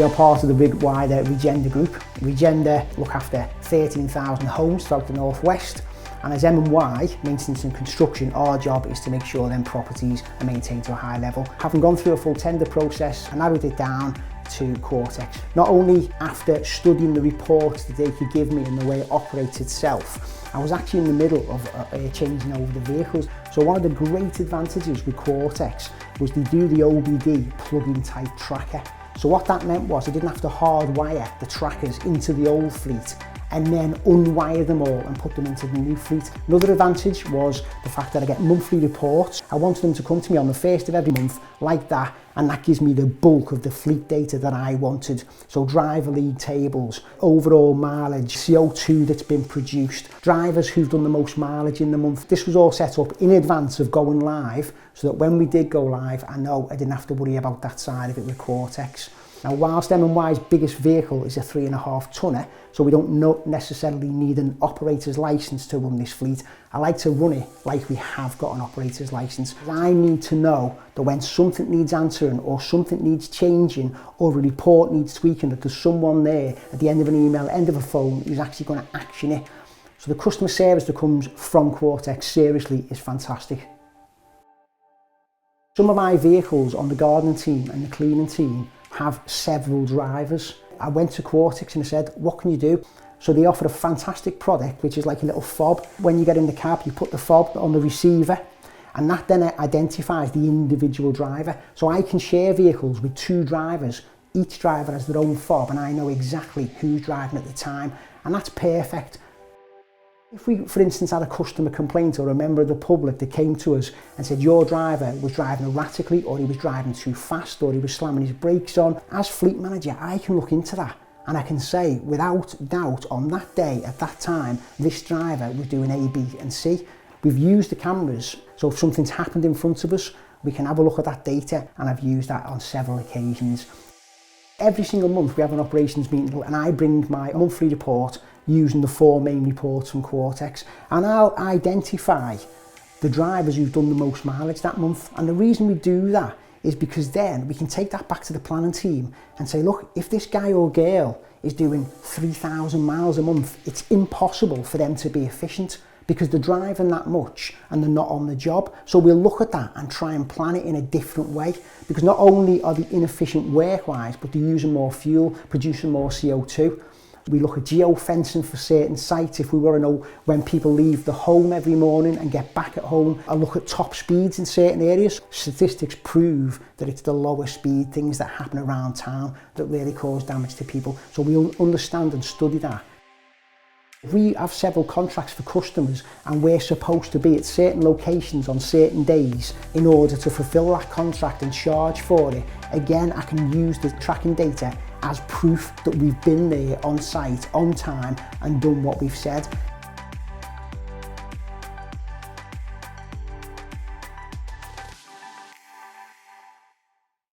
We are part of the big wider Regender group. Regender look after 13,000 homes throughout the northwest, and as M&Y Maintenance and Construction, our job is to make sure them properties are maintained to a high level. Having gone through a full tender process, I narrowed it down to Quartix. Not only after studying the reports that they could give me and the way it operates itself, I was actually in the middle of changing over the vehicles. So one of the great advantages with Quartix was they do the OBD plug-in type tracker. So what that meant was I didn't have to hardwire the trackers into the old fleet and then unwire them all and put them into the new fleet. Another advantage was the fact that I get monthly reports. I wanted them to come to me on the 1st of every month like that, and that gives me the bulk of the fleet data that I wanted. So driver league tables, overall mileage, CO2 that's been produced, drivers who've done the most mileage in the month. This was all set up in advance of going live, so that when we did go live, I didn't have to worry about that side of it with Quartix. Now, whilst M&Y's biggest vehicle is a 3.5 tonner, so we don't necessarily need an operator's license to run this fleet, I like to run it like we have got an operator's license. I need to know that when something needs answering or something needs changing or a report needs tweaking, that there's someone there at the end of an email, end of a phone, who's actually going to action it. So the customer service that comes from Quartix, seriously, is fantastic. Some of my vehicles on the gardening team and the cleaning team have several drivers. I went to Quartix and I said, what can you do? So they offer a fantastic product, which is like a little fob. When you get in the cab, you put the fob on the receiver, and that then identifies the individual driver. So I can share vehicles with 2 drivers. Each driver has their own fob, and I know exactly who's driving at the time, and that's perfect. If we, for instance, had a customer complaint or a member of the public that came to us and said your driver was driving erratically, or he was driving too fast, or he was slamming his brakes on, as fleet manager, I can look into that and I can say without doubt on that day, at that time, this driver was doing A, B and C. We've used the cameras, so if something's happened in front of us, we can have a look at that data, and I've used that on several occasions. Every single month we have an operations meeting, and I bring my monthly report using the 4 main reports from Quartix, and I'll identify the drivers who've done the most mileage that month. And the reason we do that is because then we can take that back to the planning team and say, look, if this guy or girl is doing 3,000 miles a month, it's impossible for them to be efficient because they're driving that much and they're not on the job. So we'll look at that and try and plan it in a different way, because not only are they inefficient work-wise, but they're using more fuel, producing more CO2. We look at geofencing for certain sites if we want to know when people leave the home every morning and get back at home. I look at top speeds in certain areas. Statistics prove that it's the lower speed things that happen around town that really cause damage to people. So we understand and study that. We have several contracts for customers, and we're supposed to be at certain locations on certain days in order to fulfill that contract and charge for it. Again, I can use the tracking data as proof that we've been there on site, on time, and done what we've said.